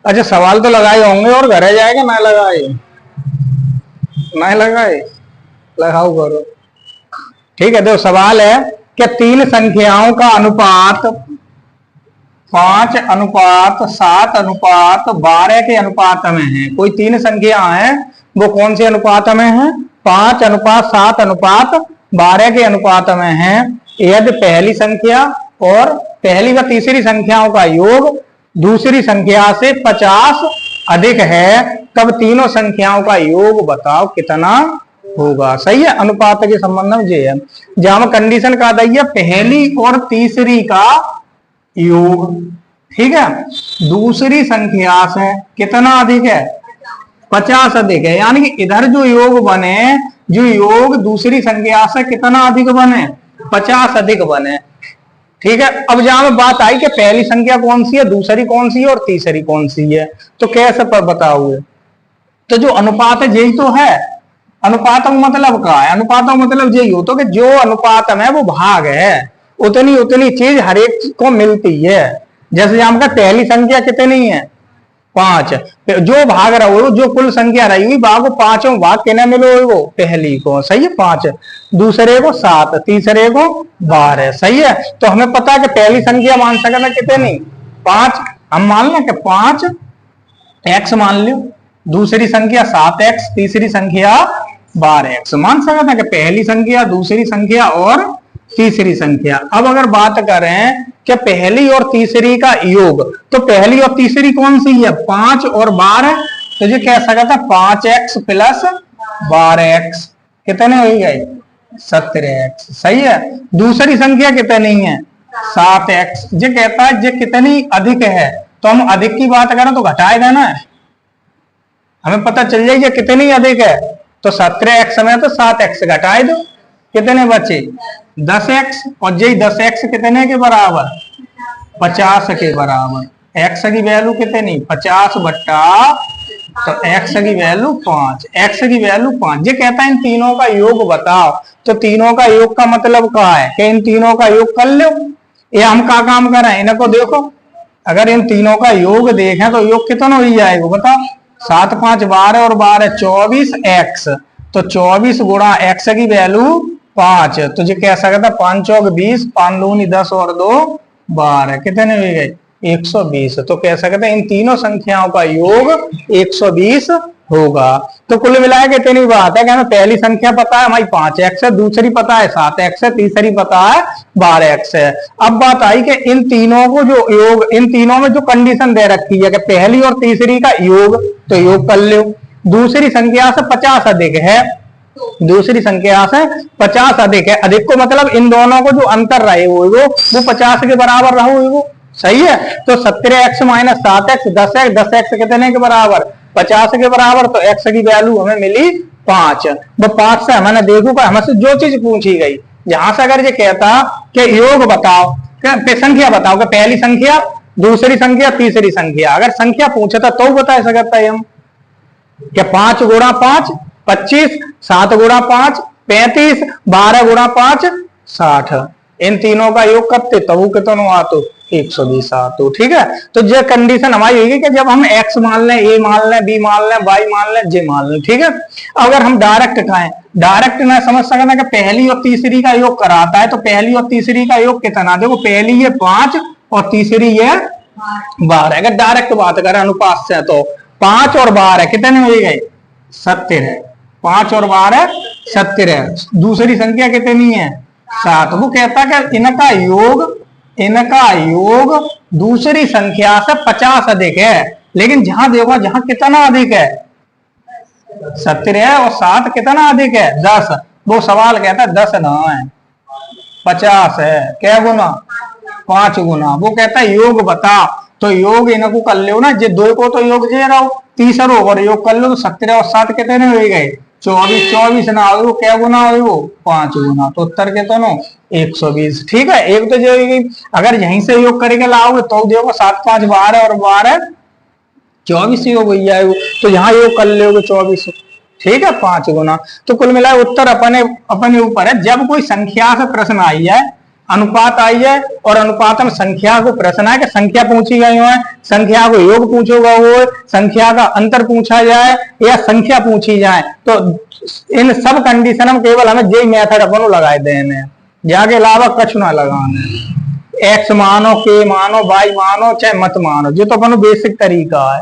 अच्छा सवाल तो लगाए होंगे और घरे जाएगा ना लगाए, ना लगाए, लगाओ करो। ठीक है, तो सवाल है कि तीन संख्याओं का अनुपात 5:7:12 के अनुपात में है। कोई तीन संख्या है, वो कौन से अनुपात में है? 5:7:12 के अनुपात में है। यदि पहली संख्या और पहली व तीसरी संख्याओं का योग दूसरी संख्या से 50 अधिक है, तब तीनों संख्याओं का योग बताओ कितना होगा। सही है, अनुपात के संबंध में ये है। जहां कंडीशन का दैया पहली और तीसरी का योग, ठीक है, दूसरी संख्या से कितना अधिक है? 50 अधिक है। यानी कि इधर जो योग बने, जो योग दूसरी संख्या से कितना अधिक बने? 50 अधिक बने। ठीक है, अब जहां बात आई कि पहली संख्या कौन सी है, दूसरी कौन सी है और तीसरी कौन सी है, तो कैसे पर बताओगे? तो जो अनुपात है यही तो है। अनुपात का मतलब क्या है? अनुपात का मतलब यही हो तो कि जो अनुपात में वो भाग है, उतनी उतनी चीज हर एक को मिलती है। जैसे हम का पहली संख्या कितनी है? 5। जो भाग रहा हो, जो कुल संख्या रही हुई भाग, पांचों भाग किन्हें मिलो वो? पहली को। सही है, 5, दूसरे को 7, तीसरे को 12। सही है, तो हमें पता है कि पहली संख्या मान सकते कितनी? 5। हम मान लें कि 5x मान लो, दूसरी संख्या 7x, तीसरी संख्या 12x। मान सकते हैं कि पहली संख्या, दूसरी संख्या और तीसरी संख्या। अब अगर बात करें कि पहली और तीसरी का योग, तो पहली और तीसरी कौन सी है? 5 और 12। तो ये कह सकता है 5x प्लस 12x कितने हो गए? 17x। सही है, दूसरी संख्या कितनी है? 7x। ये कहता है ये कितनी अधिक है, तो हम अधिक की बात करें तो घटाए देना है, हमें पता चल जाए ये कितनी अधिक है। तो 17x में तो 7x घटाए दो, कितने बचे? 10x। और यही 10x कितने के बराबर? 50 के बराबर। x की वैल्यू कितनी? 50 बट्टा, तो x की वैल्यू 5। x की वैल्यू 5। ये कहता है इन तीनों का योग बताओ। तो तीनों का योग का मतलब क्या है कि इन तीनों का योग कर लो। ये हम क्या काम करें, इनको देखो, अगर इन तीनों का योग देखें तो योग कितना हो जाएगा बताओ? 7 5 12 और 12 24x। तो 24 गुणा x की वैल्यू 5। तो ये कह सकता 5 चौक 20, 5 दूनी 10 और 2 12, कितने हो गए? 120। तो कह सकते हैं इन तीनों संख्याओं का योग 120 होगा। तो कुल मिलाकर के इतनी बात है कि हमें पहली संख्या पता है हमारी 5x है, दूसरी पता है 7x है, तीसरी पता है 12x है। अब बात आई कि इन तीनों को जो योग, इन तीनों में जो कंडीशन दे रखी है कि पहली और तीसरी का योग, तो योग कर लो। दूसरी संख्या से 50 अधिक है, दूसरी संख्या से 50 अधिक है। अधिक को मतलब इन दोनों को जो अंतर रहे वो 50 के बराबर रहो वो। सही है, तो 17x minus 7x 10x, 10x कितने के बराबर? 50 के बराबर। तो x की वैल्यू हमें मिली 5। वो 5 से हमने देखो कि हमसे जो चीज पूछी गई, जहां से अगर ये कहता कि योग बताओ, संख्या बताओ कि पहली संख्या, दूसरी संख्या, तीसरी संख्या, अगर संख्या पूछता तो बता सकता है हम कि 5 गुणा 5 25, 7 गुणा 5 35, 12 गुणा 5 60। इन तीनों का योग करते तो वो कितना आतो? 120 आतो। ठीक है, तो ये कंडीशन हमारी होगी कि जब हम x मान लें, a मान लें, b मान लें, y मान लें, j मान लें। ठीक है, अगर हम डायरेक्ट खाएं, डायरेक्ट ना समझ सकना कि पहली और तीसरी का योग कराता है, तो पहली और तीसरी का योग कितना? देखो पहली है 5 और तीसरी है 12। अगर डायरेक्ट बात करें अनुपात से, तो 5 और 12 कितने हो गए? 70 है। 5 और 12 70 है। दूसरी संख्या कितनी है? 7। वो कहता कि इनका योग दूसरी संख्या से 50 अधिक है। लेकिन जहां देखो, जहां कितना अधिक है? 70 है, और 7 कितना अधिक है? 10। वो सवाल कहता है 10 ना है, 50 है। क्या गुना? 5 गुना। वो कहता है योग बता। तो योग इनको कर लो ना, जे 2 को तो योग दे रहा हूं, तीसरा और योग कर लो, तो 17 और 7 कितने हो गए? 24। 24 ना हो, क्या गुना हो? 5 गुना। तो उत्तर के तो 120। ठीक है, एक तो जो अगर यहीं से योग करके लाओगे तो देखो 7 5 12 और 12 24 योग हो जाएगा। तो यहाँ योग कर लोगे 24। ठीक है, 5 गुना। तो कुल मिला उत्तर अपने ऊपर है। जब कोई संख्या से प्रश्न आई है, अनुपात आई है और अनुपात में संख्या को प्रश्न है कि संख्या पूछी गई हो, संख्या को योग पूछोगा हो, संख्या का अंतर पूछा जाए या संख्या पूछी जाए, तो इन सब कंडीशन में केवल हमें यही मेथड अपन लगाए देने, जाके अलावा कुछ ना लगाने। एक्स मानो, के मानो, वाई मानो, चाहे मत मानो, जो तो अपन बेसिक तरीका है।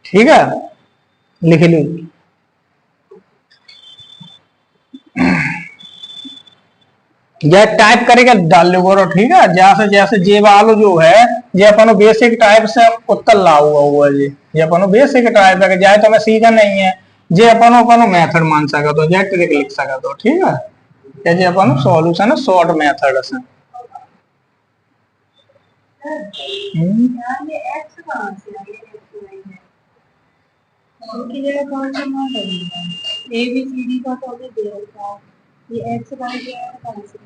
ठीक है, लिख ली। यह टाइप करके डाल लो करो। ठीक है, जैसे जैसे जे वालो जो है ये अपन बेसिक टाइप से उत्तर ला हुआ है, ये अपन बेसिक टाइप है, जाए तो मैं सीखा नहीं है, जे अपन मेथड मान सका तो, जे ट्रिक लिख सका तो। ठीक है, ये जे अपन सॉल्यूशन है शॉर्ट मेथड से। कौन सा मान लगेगा? ए बी सी डी का तो दे रखा है, ये एक्स वाई जेड कौन सा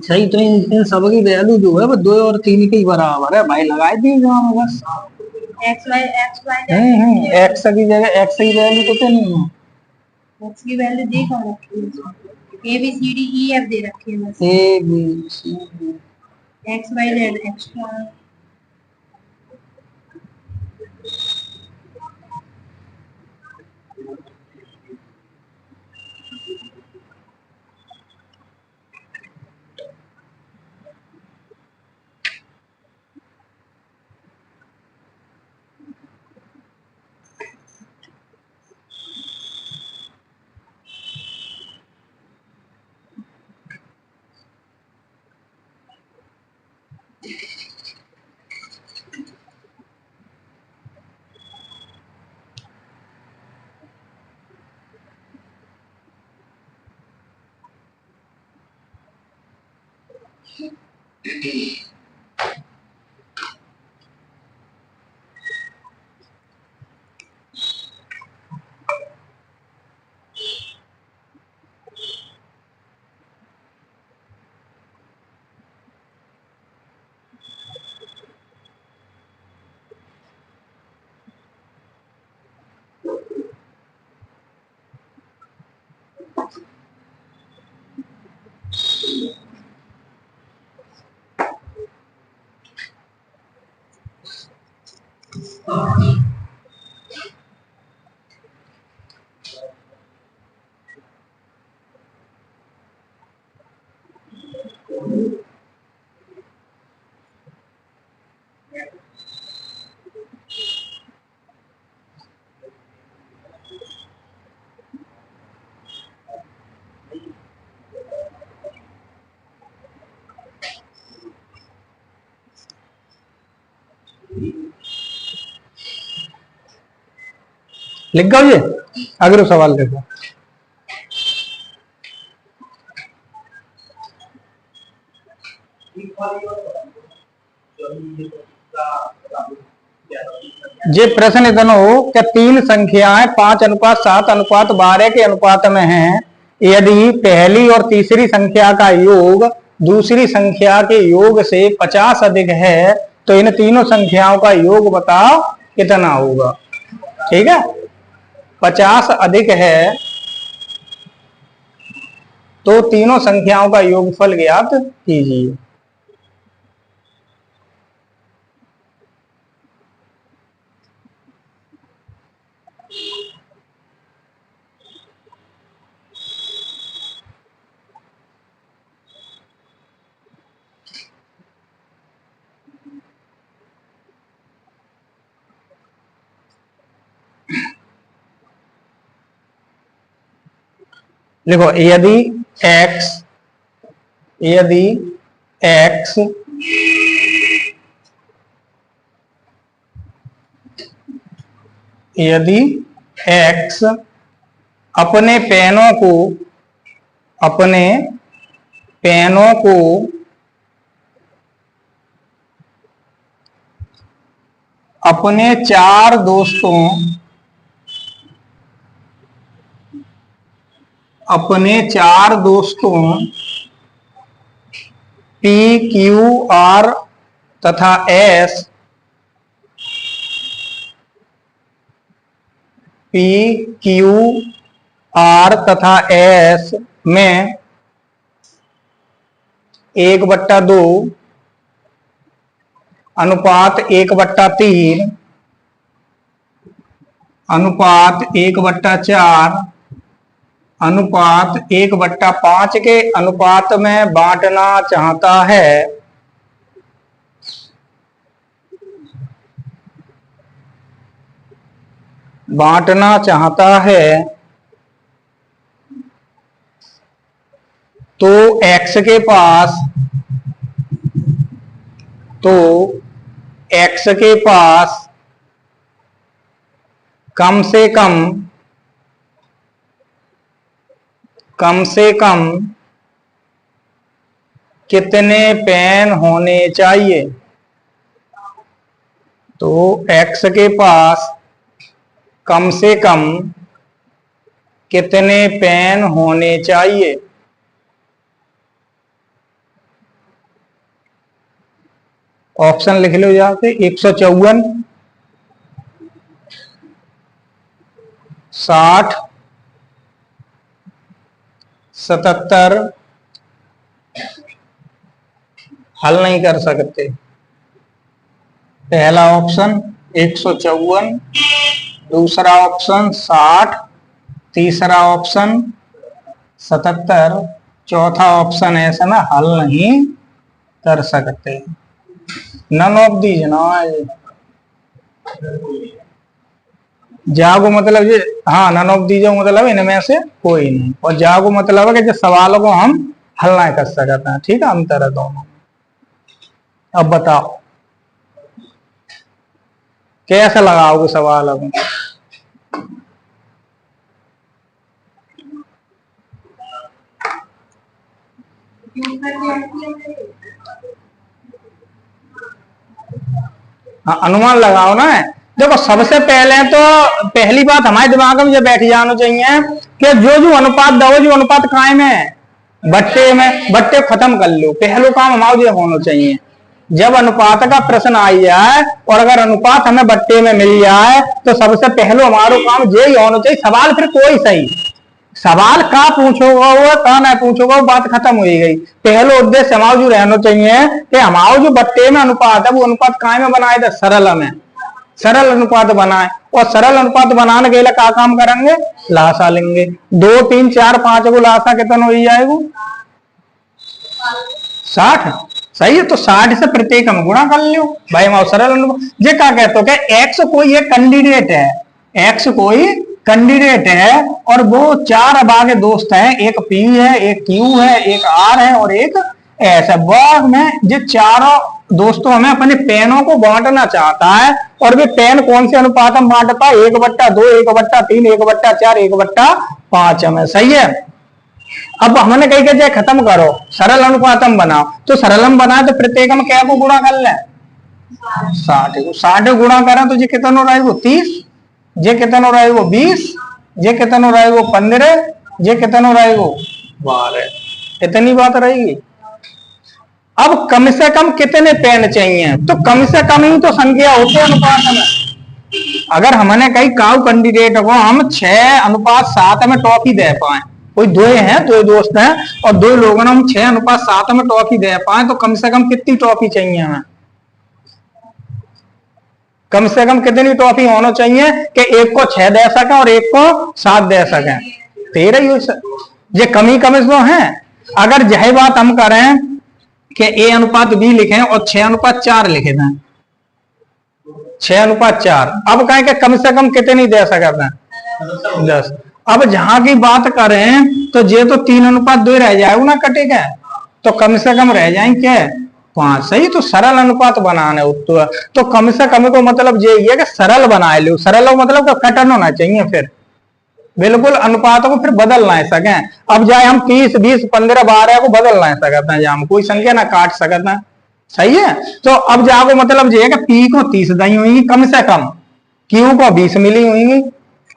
सही, तो इन सब की वैल्यू जो है वो 2 और 3 के ही बराबर है भाई, लगाए दी बस। एक्स वाई एक्स की जगह एक्स की वैल्यू तो नहीं है, एक्स की वैल्यू दे कौन रखी है? A B C D E F दे रखी है बस। A B C D, X Y Z extra. लिख गो ये। अगला सवाल देखो, ये प्रश्न इतना हो कि 3 संख्याएं 5:7:12 के अनुपात में हैं, यदि पहली और तीसरी संख्या का योग दूसरी संख्या के योग से 50 अधिक है, तो इन तीनों संख्याओं का योग बताओ कितना होगा। ठीक है, 50 अधिक है तो तीनों संख्याओं का योगफल ज्ञात कीजिए। देखो, यदि x यदि x अपने पेनों को अपने 4 दोस्तों पी क्यू आर तथा एस, पी क्यू आर तथा एस में 1/2 अनुपात 1/3 अनुपात 1/4 अनुपात 1/5 के अनुपात में बांटना चाहता है, तो x के पास कम से कम कितने पेन होने चाहिए। तो x के पास कम से कम कितने पेन होने चाहिए। ऑप्शन लिख लो यहाँ पे 154, 60, 77। हल नहीं कर सकते। पहला ऑप्शन 154, दूसरा ऑप्शन 60, तीसरा ऑप्शन 77, चौथा ऑप्शन ऐसा ना हल नहीं कर सकते। नन ऑफ दीज ना जागो मतलब ये, हाँ नन ऑफ दीज मतलब इनमें से कोई नहीं, और जागो मतलब है कि जो सवालों को हम हल नहीं कर सकते हैं। ठीक है, अंतर है दोनों। अब बताओ कैसे लगाओगे सवाल। अब हाँ अनुमान लगाओ ना। देखो सबसे पहले तो पहली बात हमारे दिमाग में ये बैठ जाना चाहिए कि जो अनुपात दो, जो अनुपात कायम है बट्टे में, बट्टे खत्म कर लो। पहलो काम हमारा ये होना चाहिए, जब अनुपात का प्रश्न आ जाए और अगर अनुपात हमें बट्टे में मिल जाए तो सबसे पहले हमारा काम यही होना चाहिए। सवाल फिर कोई सही, सवाल का पूछोगा वो का ना पूछोगा वो बात खत्म हो गई। पहले उद्देश्य हमारा जो रहना चाहिए कि हमारा जो बट्टे में अनुपात है वो अनुपात कायम में बनाए थे, सरल में सरल अनुपात बनाए। और सरल अनुपात बनाने के लिए क्या काम करेंगे, लासा लेंगे। 2 3 4 5 को लासा कितना हो जाएगा 60। सही है, तो 60 से प्रत्येक हम गुणा कर लो भाई। हम सरल अनुपात ये क्या कहते हो कि एक्स कोई एक कैंडिडेट है, एक्स कोई कैंडिडेट है और वो 4 अब आगे दोस्त हैं, एक पी है, एक क्यू है, एक आर है और एक एस है। वर्ग में ये चारों दोस्तों हमें अपने पेनों को बांटना चाहता है और वे पेन कौन से अनुपात में बांटता है, 1/2, 1/3, 1/4, 1/5 में। सही है। अब हमने कही कि खत्म करो, सरल अनुपातम बनाओ। तो सरलम बनाए तो प्रत्येक में क्या को गुणा कर ले, 60 को। 60 गुणा करें तो ये कितना रहेगा 30, ये कितना रहेगा 20, ये कितना रहेगा 15, ये कितना रहेगा 12। इतनी बात रहेगी। अब कम से कम कितने पेन चाहिए, तो कम से कम ही तो संख्या होती है अनुपात में। अगर हमने कही काउ कैंडिडेट को हम 6:7 में टॉफी दे पाए, कोई दो हैं, 2 दोस्त हैं और 2 लोगों ने हम 6:7 में टॉफी दे पाए, तो कम से कम कितनी टॉफी चाहिए हमें, कम से कम कितनी टॉफी होना चाहिए कि एक को 6 दे सके और एक को 7 दे सके। 13 ये कमी कम तो है। अगर यही बात हम करें कि A अनुपात B लिखें और 6:4 लिखे दें, 6:4। अब कहें कि कम से कम कितनी दे सकते हैं, 10। अब जहां की बात करें तो ये तो 3:2 रह जाएगा ना, कटेगा तो कम से कम रह जाएंगे 5। सही, तो सरल अनुपात बनाने तो कम से कम को मतलब यही है कि सरल बनाए लो। सरल मतलब कटन होना चाहिए, फिर बिल्कुल अनुपातों को फिर बदल ना सके। अब जाए हम 30 20 15 12 को बदल ना सकते हैं, हम कोई संख्या ना काट सकते हैं। सही है। तो अब जाओ मतलब ये है कि पी को 30 दी हुई कम से कम, क्यू को 20 मिली हुई,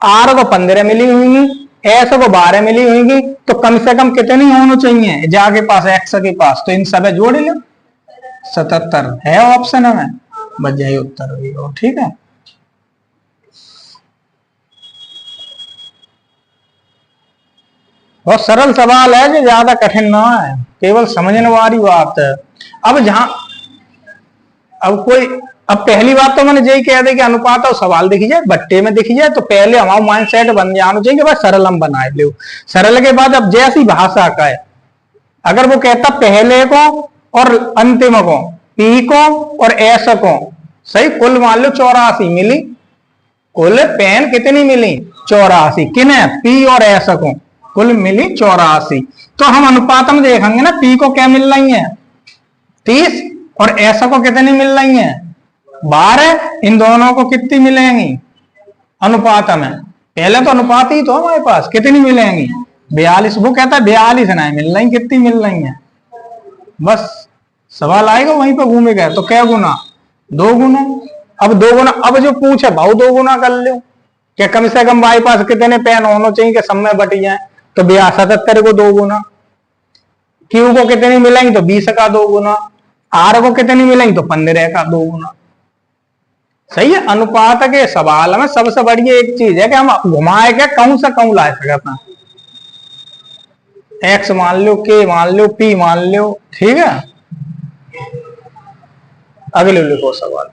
आर को 15 मिली हुई, ऐसा को 12 मिली होगी, तो कम से कम कितनी होनी चाहिए जाके पास एक्स के पास, तो इन सब जोड़ लो 77 है ऑप्शन में, बच जाए उत्तर हो। ठीक है, बहुत सरल सवाल है जो ज्यादा कठिन ना है, केवल समझने वाली बात है। अब पहली बात तो मैंने यही कह दी कि अनुपात और सवाल दिखी जाए, बट्टे में दिखी जाए, तो पहले हमारा माइंड सेट बन जाना चाहिए कि भाई सरल हम बनाए लो। सरल के बाद अब जैसी भाषा का है, अगर वो कहता पहले को और अंतिम को, पी को और एस को, सही, कुल मान लो 84 मिली, कुल पेन कितनी मिली 84, किन्हें, पी और एस को कुल मिली 84। तो हम अनुपात में देखेंगे ना, पी को क्या मिल रही है 30 और एस को कितनी मिल रही है 12, इन दोनों को कितनी मिलेंगी अनुपात में, पहले तो अनुपात ही तो हमारे पास, कितनी मिलेंगी 42। वो कहता है 42 नहीं मिल रही, कितनी मिल रही है, बस सवाल आएगा वहीं पर घूमेगा। तो क्या गुना 2 गुना। अब 2 गुना, अब जो पूछे भाव 2 गुना कर लो, क्या कम से कम हमारे पास कितने पेन होने चाहिए कि सब में बट जाए, तो 77 को 2 गुना, क्यू को कितनी मिलेंगी तो 20 का 2 गुना, आर को कितनी मिलेंगी तो 15 का 2 गुना। सही है, अनुपात के सवाल में सबसे बड़ी एक चीज है कि हम घुमाए के कौन सा कौन ला सकता, एक्स मान लो, के मान लो, पी मान लो। ठीक है, अगले लिखो सवाल।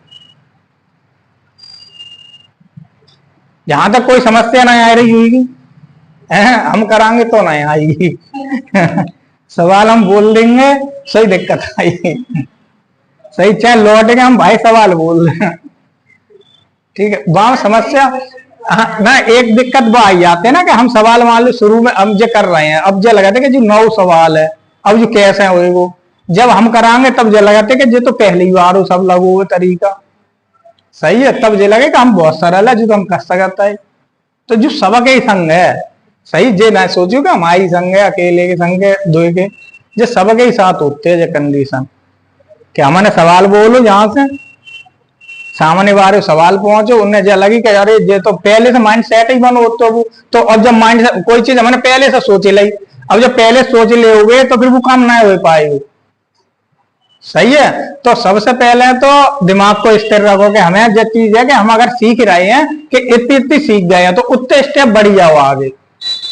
जहां तक कोई समस्या नहीं आ रही होगी हम करांगे तो नहीं आएगी सवाल हम बोल देंगे, सही दिक्कत आई, सही चाहे लौट के हम भाई सवाल बोल रहे हैं। ठीक है, वहां समस्या ना एक दिक्कत वो आई जाते हैं ना कि हम सवाल मान लो शुरू में अब जो कर रहे हैं, अब जो लगाते कि जो 9 सवाल है, अब जो कैसे है वो जब हम करांगे तब जो लगाते कि जो तो पहली बार हो सब लगो वो तरीका, सही है, तब जो लगे कि हम बहुत सरल है जो तो हम कर सकता है। तो जो सबक ही संग है, सही, जे ना सोचो कि हमारी संग है, अकेले के संग है, दो के, जो सबके ही साथ होते हैं जो कंडीशन कि हमने सवाल बोलो, जहां से सामने वाले सवाल पहुंचो, उन्हें जो लगी कि अरे ये तो पहले से माइंड सेट ही बनो, तो अब जब माइंड कोई चीज हमने पहले से सोच ली, अब जब पहले सोच ले होगे तो फिर वो काम ना हो पाएगा। सही है, तो सबसे पहले तो दिमाग को स्थिर रखो कि हमें जो चीज है कि हम अगर सीख रहे हैं कि इतनी इतनी सीख गए हैं, तो उतने स्टेप बढ़ जाओ आगे,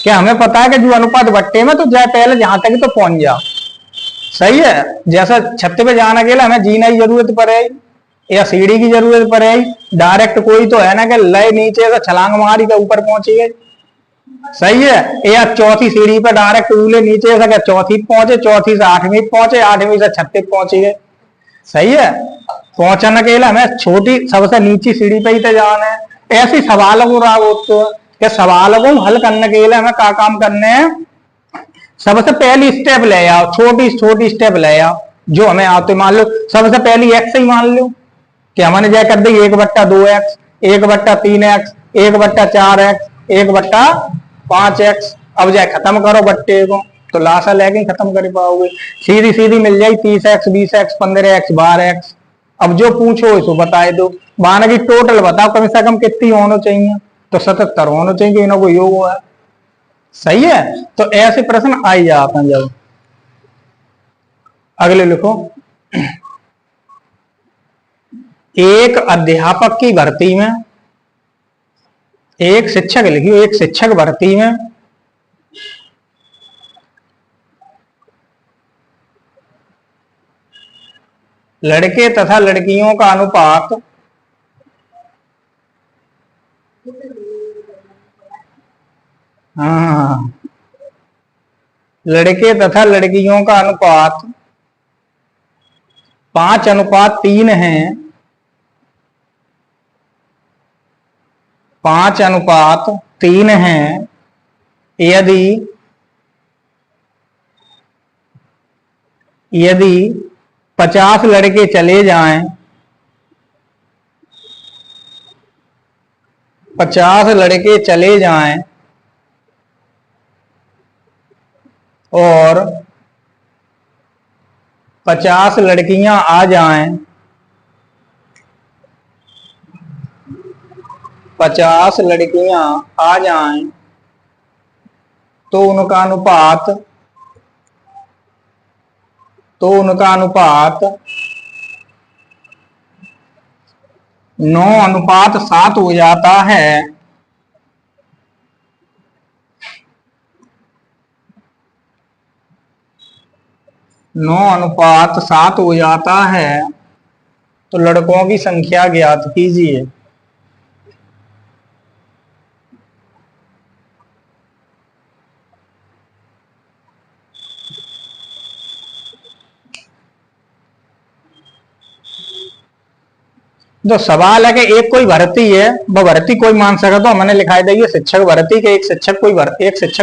क्या हमें पता है कि जो अनुपात बट्टे में तो जाए पहले जहां तक तो पहुंच जाओ। सही है, जैसा छत पे जाने के लिए हमें जीना की जरूरत पड़ेगी या सीढ़ी की जरूरत पड़ेगी, डायरेक्ट कोई तो है ना कि लय नीचे से छलांग मारी के ऊपर पहुंची गई। सही है, या चौथी सीढ़ी पर डायरेक्ट उले नीचे से चौथी पहुंचे, चौथी से 8वीं पहुंचे, 8वीं से 36 पहुंची गए। सही है, पहुंचने के लिए हमें छोटी सबसे नीची सीढ़ी पे ही तो जाना है। ऐसे सवालों को रागो कि सवालों को हल करने के लिए हमें क्या काम करने हैं, सबसे पहली स्टेप ले आओ, छोटी छोटी स्टेप ले आओ जो हमें आते। मान लो सबसे पहली एक्स ही मान लो कि हमने क्या कर दी 1/2x, 1/3x, 1/4x, 1/5x। अब जाए खत्म करो बट्टे को, तो लाशा लेके खत्म कर पाओगे, सीधी सीधी मिल जाए 30x, 20x, 15x, 12x। अब जो पूछो इसको बताए दो, माना की टोटल बताओ कम से कम कितनी होना चाहिए, तो 77 होना चाहिए, इन्हों को योग है। सही है, तो ऐसे प्रश्न आ जाते हैं। जब अगले लिखो, एक अध्यापक की भर्ती में, एक शिक्षक लिखियो, एक शिक्षक भर्ती में लड़के तथा लड़कियों का अनुपात हाँ, लड़के तथा लड़कियों का अनुपात 5:3 है, 5:3 है। यदि 50 लड़के चले जाएं, 50 लड़के चले जाएं और 50 लड़कियां आ जाएं, 50 लड़कियां आ जाएं तो उनका अनुपात 9:7 हो जाता है। 9:7 हो जाता है। तो लड़कों की संख्या ज्ञात कीजिए। जो सवाल है कि एक कोई भर्ती है, वो भर्ती कोई मान सका, तो हमने लिखा दिया शिक्षक भर्ती के एक शिक्षक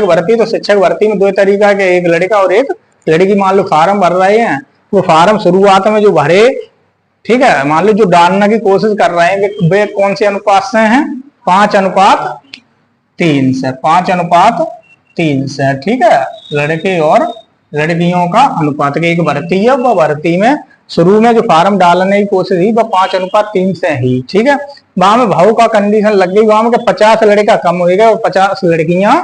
भर्ती। तो शिक्षक भर्ती में दो तरीका के, एक लड़का और एक लड़की। मान लो फार्म भर रहे हैं, वो फार्म शुरुआत में जो भरे, ठीक है, मान लो जो डालने की कोशिश कर रहे हैं वे कौन से अनुपात से हैं? 5:3 से। 5:3 से, ठीक है। लड़के और लड़कियों का अनुपात की एक भर्ती है, वह भर्ती में शुरू में जो फार्म डालने की कोशिश हुई वह 5:3 से ही, ठीक है। वहां में भाव का कंडीशन लग गई, वहां में 50 लड़का कम हो गया और 50 लड़कियां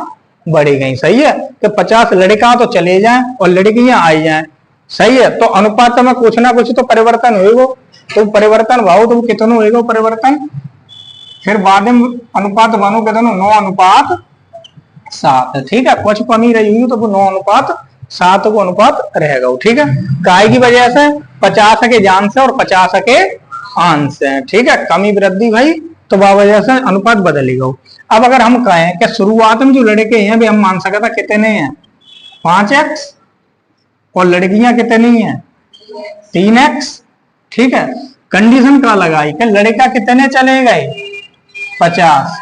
बढ़ी गई, सही है। कि 50 लड़का तो चले जाएं और लड़कियां आई जाएं, सही है। तो अनुपात में कुछ ना कुछ तो परिवर्तन होगा। तो परिवर्तन भाव तो कितना होगा परिवर्तन? फिर बाद में अनुपात बनो कितना? 9:7, ठीक है। कुछ कमी रही हुई तो वो 9:7 को अनुपात रहेगा, ठीक है। काय की वजह से 50 के जान से और 50 के आन से, ठीक है। कमी वृद्धि भाई, तो वह वजह से अनुपात बदलेगा। अब अगर हम कहें कि शुरुआत में जो लड़के हैं भी हम मान सकते कितने हैं? 5x और लड़कियां कितनी हैं? 3x, ठीक है। कंडीशन क्या लगाई कि लड़का कितने चले गए? 50।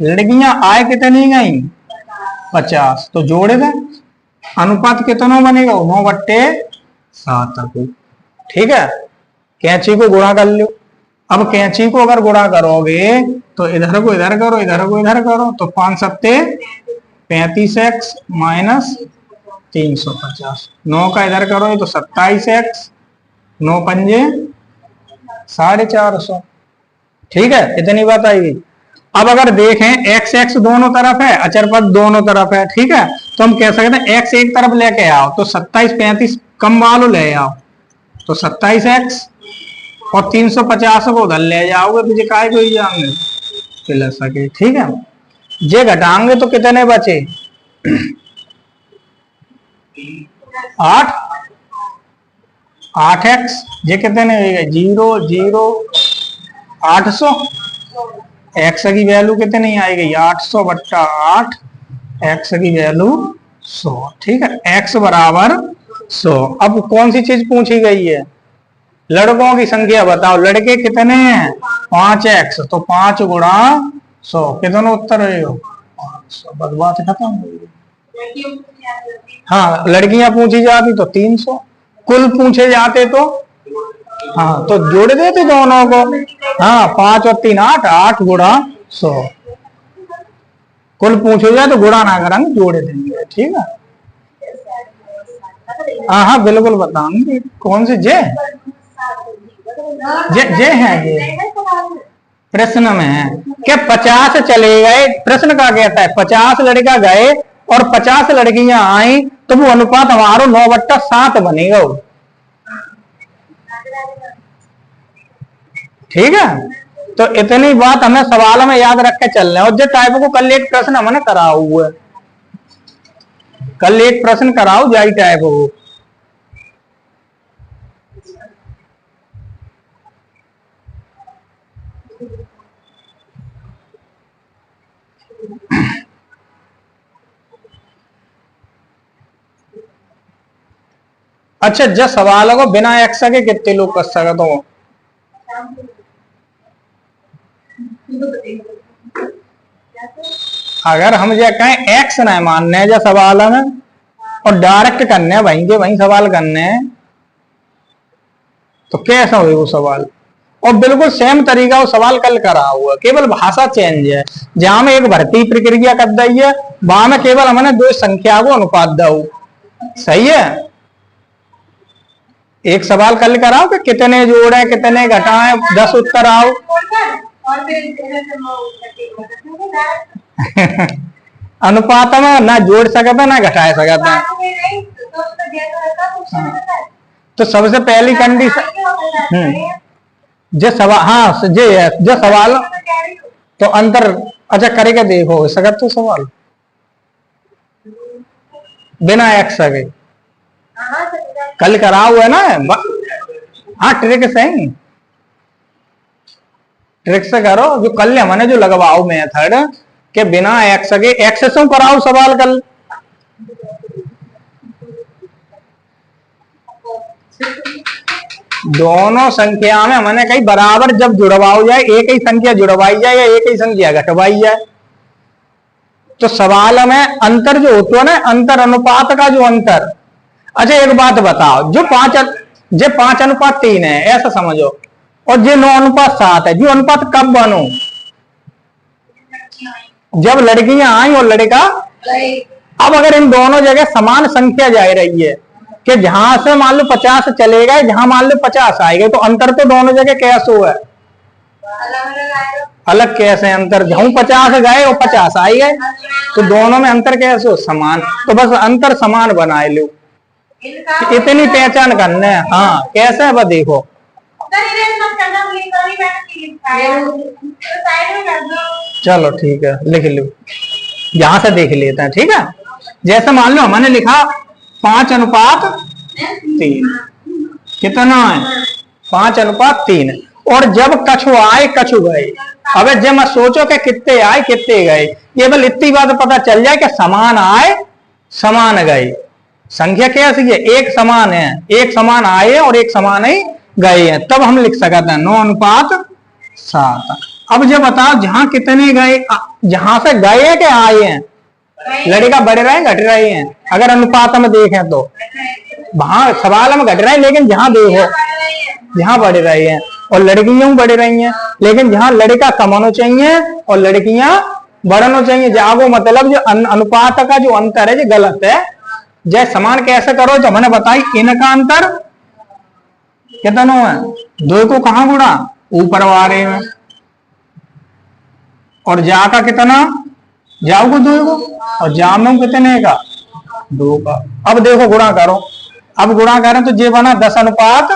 लड़कियां आए कितनी गई? 50। तो जोड़ दे, अनुपात कितना बनेगा? 9/7, ठीक है। कैंची को गुणा कर लो। अब कैंची को अगर गुणा करोगे तो इधर को इधर करो, इधर को इधर करो, तो 5×7 35x माइनस 350। 9 का इधर करो तो 27x, 9×5 450, ठीक है। इतनी बात आएगी। अब अगर देखें x x दोनों तरफ है, अचर पद दोनों तरफ है, ठीक है। तो हम कह सकते हैं x एक तरफ लेके आओ तो 27 35 कम वालों ले आओ तो 27x और 350 को उधर ले जाओगे तो काय को ही जाएंगे प्लस सके, ठीक है। जे घटाएंगे तो कितने बचे? 8x। जे कितने हो गए? 0 0 800। x की वैल्यू कितनी आएगी? 800/8। x की वैल्यू 100, ठीक है। x बराबर 100। अब कौन सी चीज पूछी गई है? लड़कों की संख्या बताओ। लड़के कितने हैं? 5x, तो 5 गुणा 100 कितना उत्तर है? 500। बस बात खत्म हो गई। हाँ, लड़कियां पूछी जाती तो 300, कुल पूछे जाते तो हाँ तो जोड़ देते दोनों को। हाँ, 5 और 3 8, 8 गुणा 100। कुल पूछे जाए तो गुणा ना करेंगे, जोड़ देंगे, ठीक है। हाँ हाँ बिल्कुल बताऊंगी। कौन से जे जे जे है? ये प्रश्न में है कि 50 चले गए। प्रश्न का कहता है 50 लड़का गए और 50 लड़कियां आई तो वो अनुपात हमारा 9/7 बनेगा, ठीक है। तो इतनी बात हमें सवाल में याद रख के चल रहे हैं। और जो टाइप को कल एक प्रश्न हमने कराओ हुआ है, कल एक प्रश्न कराओ जाई टाइप को। अच्छा, जब सवाल को बिना एक्स के कितने लोग कर सकते हो? अगर हम जो कहें एक्स नहीं मानने जो सवाल में और डायरेक्ट करने वहीं के वहीं सवाल करने, तो कैसा हो वो सवाल? और बिल्कुल सेम तरीका वो सवाल कल करा हुआ, केवल भाषा चेंज है। जहां में एक भर्ती प्रक्रिया कर दी है, वहां में केवल हमने दो संख्या को अनुपात दो, सही है। एक सवाल कल कराओ कि कितने जोड़े कितने घटाएं, 10 उत्तर आओ। अनुपात में ना जोड़ सकता ना घटा सकता। बात में नहीं, तो उसका जैसा रहता है, उससे रहता है। तो सबसे पहली कंडीशन जो सवाल, हाँ जो सवाल तो अंतर, अच्छा करके देखो सकत तो सवाल बिना एक्स के कल करा हुआ है ना। हाँ ट्रिक से ही, ट्रिक से करो जो कल हमने जो लगवाओ मेथड के बिना एक्स के, एक्स से कराओ सवाल कल। दोनों संख्या में हमने कहीं बराबर जब जुड़वाओ जाए, एक ही संख्या जुड़वाई जाए या एक ही संख्या घटवाई जाए, तो सवाल में अंतर जो होता है ना, अंतर अनुपात का जो अंतर। अच्छा एक बात बताओ, जो 5:3 है ऐसा समझो, और जो 9:7 है, जो अनुपात कब बनो? जब लड़कियां आई और लड़का। अब अगर इन दोनों जगह समान संख्या जा रही है कि जहां से मान लो 50 चले गए, जहां मान लो 50 आए गए, तो अंतर तो दोनों जगह कैसे हुआ? अलग कैसे अंतर? जहां 50 गए और 50 आए गए, तो दोनों में अंतर कैसे हो? समान। तो बस अंतर समान बनाए लो, इतनी पहचान करना है। हाँ कैसे है? बस देखो चलो ठीक है, लिख लो, यहां से देख लेते हैं। ठीक है, जैसे मान लो हमने लिखा 5:3, कितना है? 5:3। और जब कछु आए कछु गए, अब जब मैं सोचो कि कितने आए कितने गए, केवल इतनी बात पता चल जाए कि समान आए समान गए। संख्या कैसी है? एक समान है, एक समान आए और एक समान ही गए हैं, तब हम लिख सकते हैं 9:7। अब जब बताओ जहां कितने गए, जहां से गए हैं कि आए हैं? लड़का बढ़ रहे हैं घट रहे हैं? अगर अनुपात में देखें तो वहां सवाल में घट रहे हैं, लेकिन जहां देखो जहां बढ़ रहे हैं, और लड़कियां बढ़ रही हैं, लेकिन जहां लड़का कम होना चाहिए और लड़कियां बढ़ना चाहिए। जागो मतलब जो अनुपात का जो अंतर है जो गलत है। जय समान कैसे करो? जो मैंने बताई, इनका अंतर कितना है? 2 को कहां गुणा? ऊपर वाले में। और जा का कितना? जाओ को 2 को, और जाम कितने का? 2 का। अब देखो गुणा करो, अब गुणा करें तो जे बना 10 अनुपात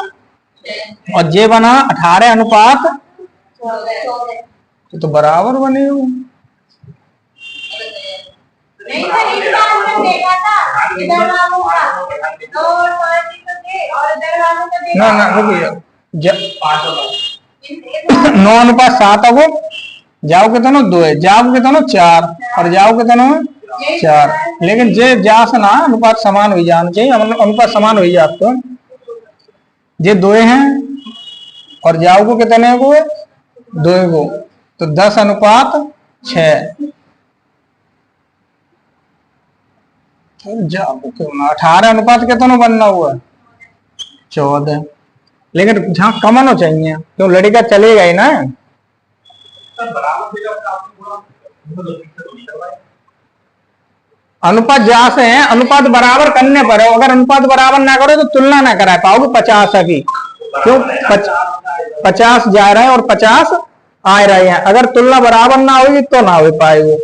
और जे बना 18 अनुपात, तो बराबर बने हो। ना ना रुकिए, 9:7 को जाओ कितना? 2 है, जाओ कितना? 4, और जाओ कितना? 4। लेकिन जे जा से ना अनुपात समान हो जाना चाहिए, अनुपात समान हो जाते हैं। जे 2 हैं और जाओ को कितने को? 2 को, तो 10:6। जाओ क्यों ना 18 अनुपात कितना बनना हुआ? 14। लेकिन जहां कमन हो चाहिए, क्यों लड़का चलेगा ही ना। अनुपात जहां से है, अनुपात बराबर करने पर है। अगर अनुपात बराबर ना करो तो तुलना ना करा पाओगे 50 की, क्यों 50 जा रहे हैं और 50 आ रहे हैं। अगर तुलना बराबर ना होगी तो ना हो पाएगी।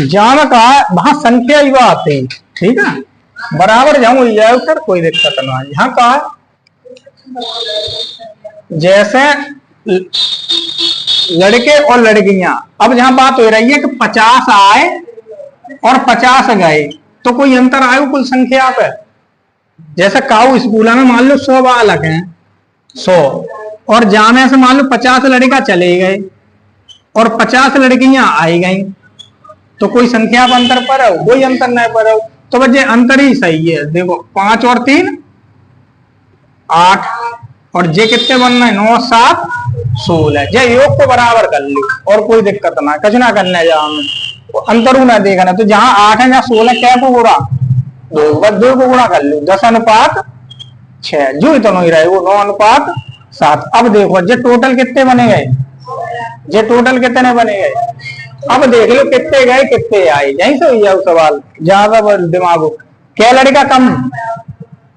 जहां कहा वहां संख्या ही आती है। ठीक है, बराबर जाऊं जाए सर, कोई दिक्कत ना है। यहाँ कहा जैसे लड़के और लड़कियां, अब जहां बात हो रही है कि 50 आए और 50 गए, तो कोई अंतर आए कुल संख्या पे। जैसे काऊ स्कूल में मान लो 100 बालक हैं, 100, और जाने से मान लो 50 लड़का चले गए और 50 लड़कियां आई गई, तो कोई संख्या पर अंतर पर हो? कोई अंतर नहीं पर हो। तो बच्चे अंतर ही सही है। देखो 5 और 3 8, और जे कितने बनना है? 9 7 16। जे योग को बराबर कर लो और कोई दिक्कत ना, कुछ ना करने जाओ, अंतर ना देखना। तो जहां 8 है जहां 16 क्या को गुणा? 2, बस 2 को गुणा कर लो। 10:6 जो इतना ही रहे वो 9:7। अब देखो जे टोटल कितने बने गए? जे टोटल कितने बने गए? अब देख लो कितने गए कितने आए, यहीं से हो जाओ सवाल। ज्यादा दिमाग हो क्या? लड़का कम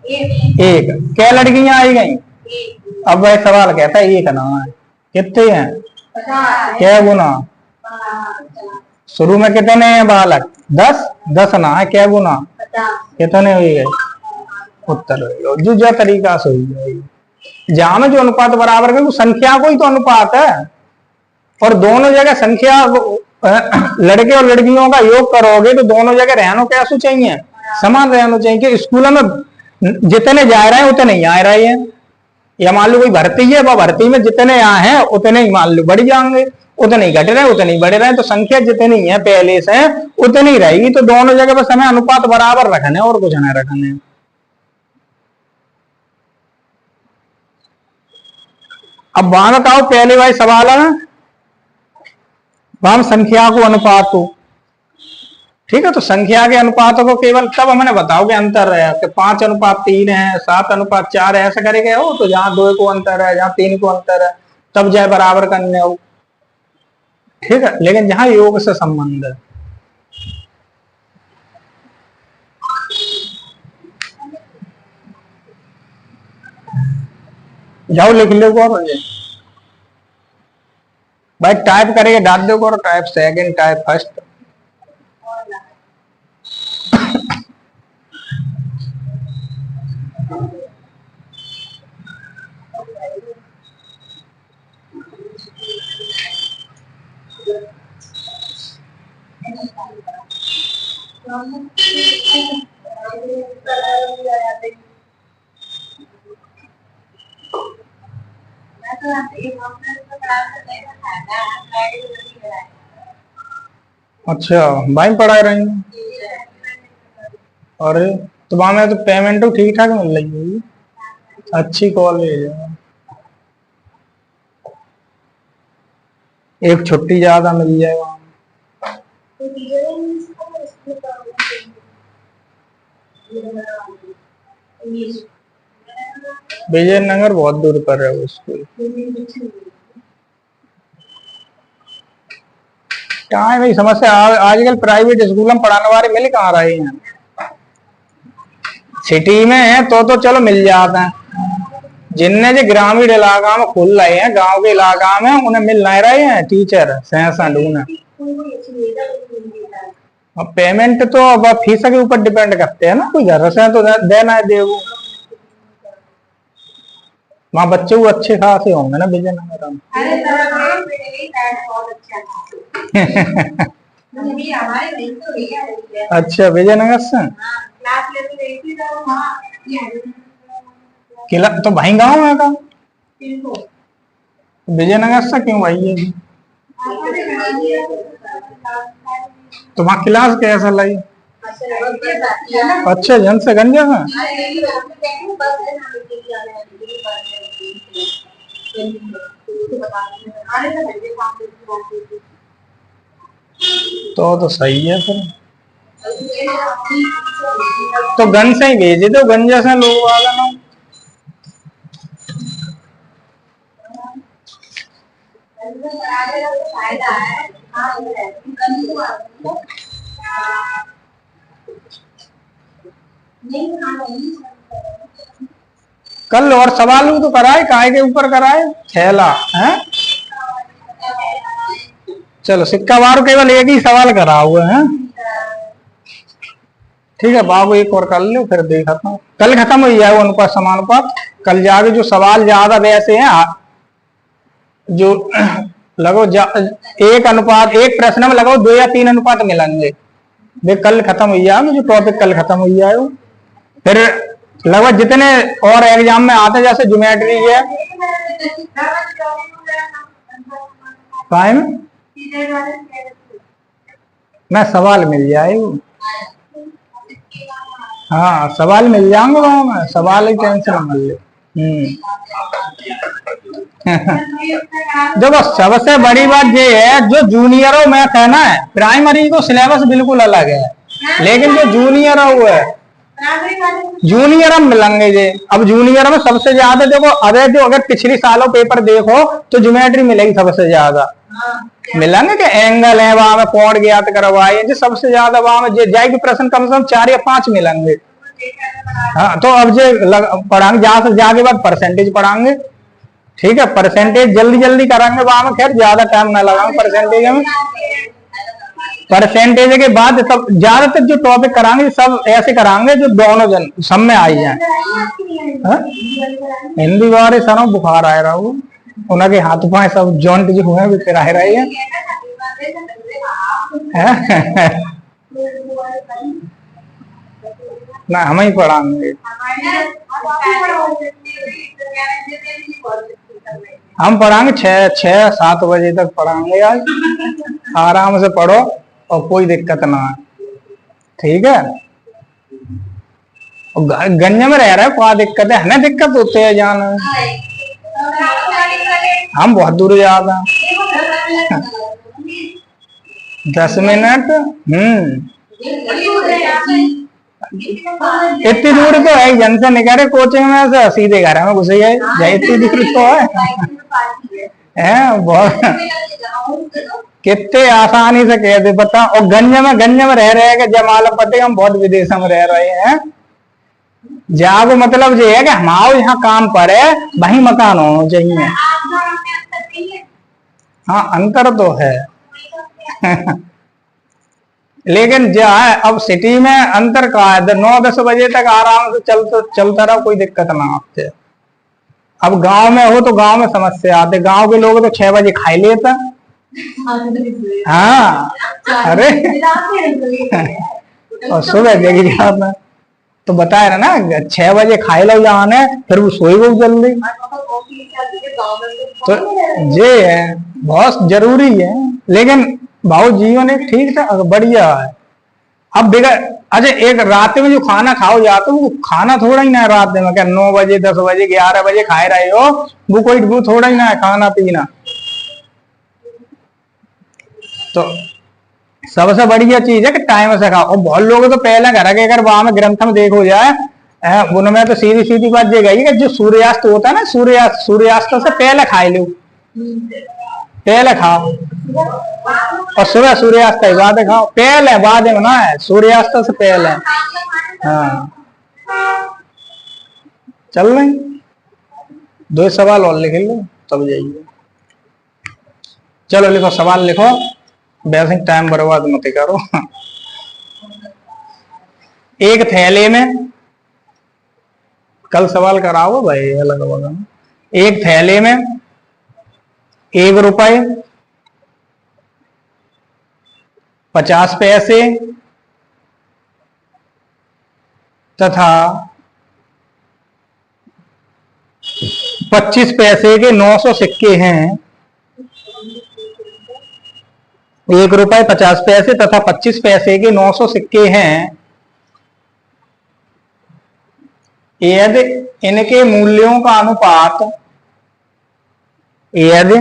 एक। क्या लड़कियां आई गई? अब वह सवाल कहता है एक ना है, कितने हैं? क्या गुना? शुरू में कितने हैं बालक? 10। 10 ना है, क्या गुना? कितने हुई गए? उत्तर जो जो तरीका से हुई है। जहां में जो अनुपात बराबर है वो संख्या को ही तो अनुपात है, और दोनों जगह संख्या लड़के और लड़कियों का योग करोगे तो दोनों जगह रहना कैसे चाहिए? समान रहना चाहिए। कि स्कूलों में जितने जा रहे हैं उतने ही आ रहे हैं, या मान लो कोई भर्ती है, वह भर्ती में जितने यहाँ हैं उतने ही मान लो बढ़ जाएंगे, उतने ही घट रहे हैं उतने ही बढ़ रहे हैं, तो संख्या जितनी है पहले से उतनी ही रहेगी। तो दोनों जगह बस हमें अनुपात बराबर रखने और कुछ नहीं रखने। अब वहां बताओ पहले भाई सवाल है वहां संख्या को अनुपात हो, ठीक है, तो संख्या के अनुपातों को केवल तब हमने बताओ कि अंतर है कि 5:3 है, 7:4 है, ऐसा करेंगे हो तो जहां 2 को अंतर है, जहां 3 को अंतर है, तब जाए बराबर करने हो, ठीक है। लेकिन जहां योग से संबंध है, जाओ लिख लो और भाई टाइप करेंगे डाल दो और टाइप सेकंड टाइप फर्स्ट। अच्छा भाई पढ़ा रही हूँ। अरे तो वहां में तो पेमेंट तो ठीक ठाक मिल रही होगी, अच्छी कॉलेज है, एक छुट्टी ज्यादा मिल जाए वहां। विजयनगर बहुत दूर पर है वो स्कूल। क्या है भाई समस्या, आजकल प्राइवेट स्कूल में पढ़ाने वाले मिल कहाँ रहे हैं? सिटी में है तो चलो मिल जाता है, जिनने जो ग्रामीण इलाका में खुल रहे हैं, गांव के इलाका में, उन्हें मिल नहीं रहे हैं टीचर सेंसन ढूंढना। अब पेमेंट तो अब फीस के ऊपर डिपेंड करते हैं ना, कोई घर से तो देना है देवो। वहाँ बच्चे वो अच्छे खासे होंगे ना विजयनगर में। अच्छा विजयनगर से किला तो भाई गाँव है का? विजयनगर से क्यों भाई ये? तो वहाँ क्लास कैसा लगी? अच्छा जन से गंजा है। तो सही है फिर, तो गन से ही भेजे दो, गंजा से लोग आगा ना। कल और सवाल तो कराए, काय के ऊपर कराए? थैला है। चलो सिक्का बार केवल एक ही सवाल करा हुआ है, ठीक है बाबू एक और कर लो फिर देखा था। कल खत्म हो जाए वो अनुपात समानुपात, कल जाके जो सवाल ज्यादा वैसे हैं जो लगो एक अनुपात, एक प्रश्न में लगाओ 2 या 3 अनुपात मिलेंगे, वे कल खत्म हो जाए, जो टॉपिक कल खत्म हो जाए। फिर लगभग जितने और एग्जाम में आते जैसे ज्योमेट्री है टाइम में सवाल मिल जाए, हाँ सवाल मिल जाएंगे वहां में, सवाल ही टेंशन मिल ले। देखो सबसे बड़ी बात ये है जो जूनियरों में कहना है, प्राइमरी को सिलेबस बिल्कुल अलग है, लेकिन जो जूनियर है जूनियर हम मिलेंगे जे। अब जूनियर में सबसे ज्यादा देखो, अगर पिछली सालों पेपर देखो तो ज्योमेट्री मिलेगी सबसे ज्यादा, मिलेंगे कि एंगल है वहां में कोण ज्ञात करवाए, जो सबसे ज्यादा वहां में जाएगी प्रश्न कम से कम 4 या 5 मिलेंगे, हाँ, तो अब जे पढ़ाएंगे जहां से जाके बाद परसेंटेज पढ़ाएंगे। ठीक है, परसेंटेज जल्दी जल्दी कराएंगे, वहां में खैर ज्यादा टाइम ना लगाएंगे परसेंटेज में। परसेंटेज के बाद सब ज्यादातर जो टॉपिक कराएंगे सब ऐसे कराएंगे जो दोनों जन सब में आई जाए। हिंदी बारे सर बुखार आए रहा हूँ, उनके हाथ पाए सब जॉइंट जो हुए भी फिर आ रही है। ना हम ही पढ़ाएंगे, हम पढ़ाएंगे 6-7 बजे तक पढ़ाएंगे आज। आराम से पढ़ो और कोई दिक्कत ना है, ठीक है। गंज में रह रहा है, क्या दिक्कत है ना, दिक्कत होती है जाना, हम बहुत दूर जाते हैं। 10 मिनट इतनी दूर तो है, जन से निकले कोचिंग में से सीधे घर में घुस जाए, इतनी दूर तो है बहुत। कितने आसानी से कह दे बता। और गंज में रह रहे हैं, जमाल पते हम बहुत विदेश में रह रहे हैं। जागो मतलब ये है कि हमारे यहाँ काम पर है, वही मकान होना चाहिए। हाँ अंतर तो है। लेकिन जो है अब सिटी में अंतर का है, 9-10 बजे तक आराम से चलता रहा, कोई दिक्कत ना आते। अब गांव में हो तो गांव में समस्या आते, गांव के लोग तो 6 बजे खाई लेता। हाँ अरे और सुबह जगी जाता, तो बताया ना 6 बजे खाई लो जाने, फिर वो सोई वो जल्दी। तो ये है बहुत जरूरी है। लेकिन भाव जीवन एक ठीक था, बढ़िया है। अब बिगड़ अच्छा, एक रात में जो खाना खाओ जाते वो खाना थोड़ा ही ना है रात में, क्या 9 बजे 10 बजे 11 बजे खाए रहे हो, वो थोड़ा ही ना है खाना पीना। तो सबसे बढ़िया चीज है कि टाइम से खाओ। और बहुत लोग तो पहले घर के अगर वहां में ग्रंथ में देखो जाए, उनमें तो सीधी सीधी बात ये गई कि जो सूर्यास्त होता है ना, सूर्यास्त से पहले खाए लो, पहले खाओ, और सुबह सूर्यास्त के बाद खाओ। पहले बाद में ना है, सूर्यास्त से पहले। हाँ चल रही 2 सवाल और लिख लो तब जाइए। चलो लिखो, सवाल लिखो, वैसे टाइम बर्बाद मत करो। एक थैले में, कल सवाल कराओ भाई अलग अलग। एक थैले में 1 रुपए 50 पैसे तथा 25 पैसे के 900 सिक्के हैं। 1 रुपए 50 पैसे तथा 25 पैसे के 900 सिक्के हैं। यदि इनके मूल्यों का अनुपात, यदि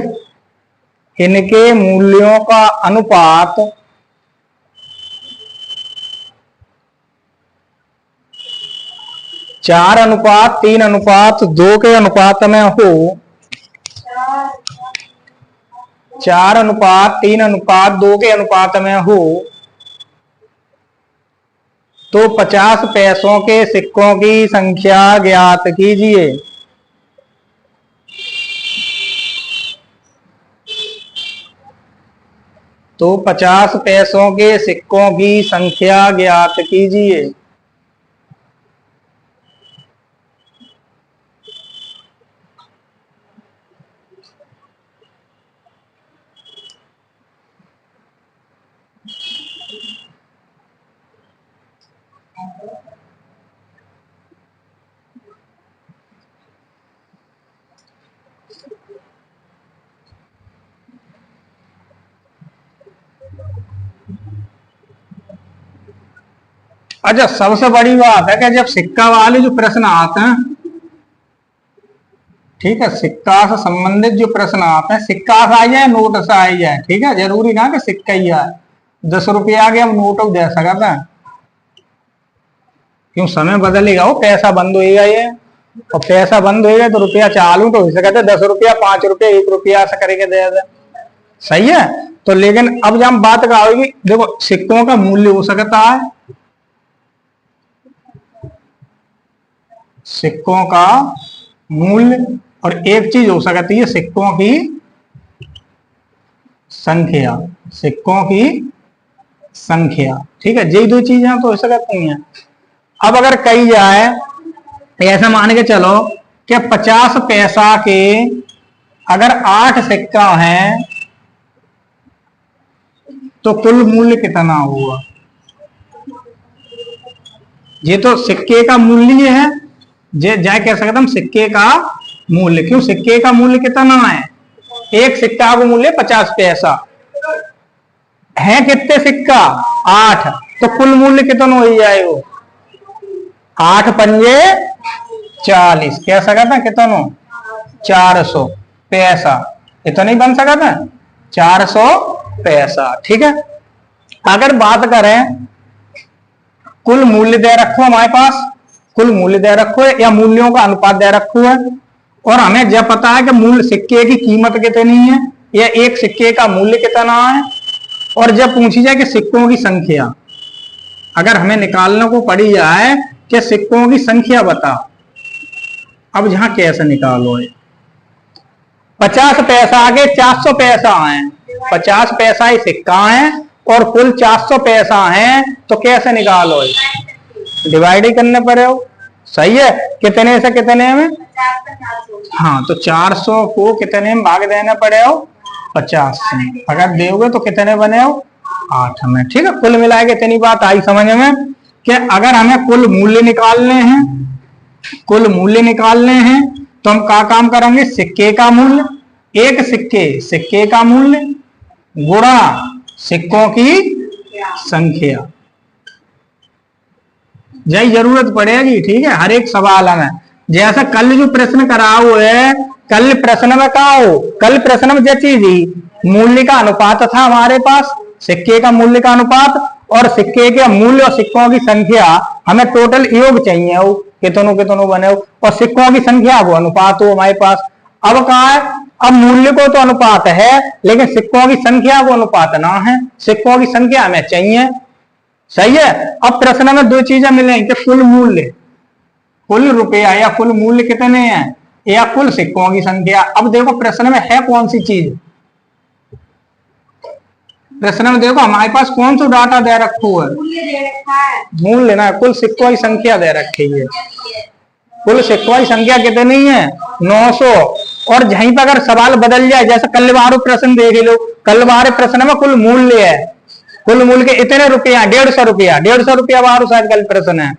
इनके मूल्यों का अनुपात 4:3:2 के अनुपात में हो, 4:3:2 के अनुपात में हो, तो 50 पैसों के सिक्कों की संख्या ज्ञात कीजिए। तो 50 पैसों के सिक्कों की संख्या ज्ञात कीजिए। अच्छा, सबसे बड़ी बात है कि जब सिक्का वाले जो प्रश्न आते हैं, ठीक है, सिक्का से संबंधित जो प्रश्न आते हैं, सिक्का से आ जाए नोट से आ जाए, ठीक है, जरूरी ना कि सिक्का ही आए। 10 रुपया आ गया हम नोट दे सकते हैं, क्यों समय बदलेगा, वो पैसा बंद होएगा ये, और पैसा बंद होएगा तो रुपया चालू तो हो सकता है 10 रुपया 5 रुपया 1 रुपया ऐसा करके दे दे, सही है। तो लेकिन अब जब हम बात करेंगे, देखो सिक्कों का मूल्य हो सकता है, सिक्कों का मूल्य, और एक चीज हो सकती है सिक्कों की संख्या, सिक्कों की संख्या। ठीक है, यही दो चीजें तो हो सकती हैं। अब अगर कही जाए ऐसा मान के चलो कि 50 पैसा के अगर 8 सिक्का हैं तो कुल मूल्य कितना हुआ? ये तो सिक्के का मूल्य है, जाए कह सकते हम सिक्के का मूल्य। क्यों? सिक्के का मूल्य कितना है? एक सिक्का का मूल्य 50 पैसा है। कितने सिक्का? 8, तो कुल मूल्य कितना हो जाएगा? 8 पंजे 40, कह सकता था कितना? 400 पैसा। इतना नहीं बन सका था? 400 पैसा। ठीक है, अगर बात करें कुल मूल्य दे रखो हमारे पास, कुल मूल्य दे रखो है या मूल्यों का अनुपात दे रखो है, और हमें जब पता है कि मूल्य सिक्के की कीमत कितनी है या एक सिक्के का मूल्य कितना है, और जब पूछी जाए कि सिक्कों की संख्या, अगर हमें निकालने को पड़ी जाए कि सिक्कों की संख्या बता, अब यहां कैसे निकालो है? 50 पैसा के 400 पैसा है, 50 पैसा ही सिक्का है और कुल 400 पैसा है, तो कैसे निकालो? डिवाइड ही करने पड़े हो। सही है, कितने से कितने में? हाँ, तो 400 को कितने में भाग देने पड़े हो? 50 से। अगर दोगे तो कितने बने हो? 8 में। ठीक है, कुल मिला के इतनी बात आई समझ में कि अगर हमें कुल मूल्य निकालने हैं, कुल मूल्य निकालने हैं तो हम क्या काम करेंगे? सिक्के का मूल्य, एक सिक्के का मूल्य गुणा सिक्कों की संख्या। यही जरूरत पड़ेगी। ठीक है, हर एक सवाल में। जैसा कल जो प्रश्न कराओ है, कल प्रश्न में कहा हो, कल प्रश्न में जैसी थी मूल्य का अनुपात था हमारे पास, सिक्के का मूल्य का अनुपात, और सिक्के के मूल्य और सिक्कों की संख्या हमें टोटल योग चाहिए हो, कितनों कितनों बने हो, और सिक्कों की संख्या वो अनुपात हो हमारे पास। अब कहा है, अब मूल्य को तो अनुपात है लेकिन सिक्कों की संख्या को अनुपात ना है, सिक्कों की संख्या हमें चाहिए। सही है, अब प्रश्न में दो चीजें मिलेंगी, कुल मूल्य, कुल रुपया या कुल मूल्य कितने हैं, या कुल सिक्कों की संख्या। अब देखो प्रश्न में है कौन सी चीज? प्रश्न में देखो हमारे पास कौन सा डाटा दे रखा है? मूल्य ना, कुल सिक्कों की संख्या दे रखी है। कुल सिक्कों की संख्या कितनी है? 900। और यहीं पर अगर सवाल बदल जाए, जैसे कल वाले प्रश्न देख लो, कल वाले प्रश्न में कुल मूल्य है, कुल मूल्य के इतने रुपया, 150 रुपया, 150 रुपया बाहर शायद कल प्रश्न है।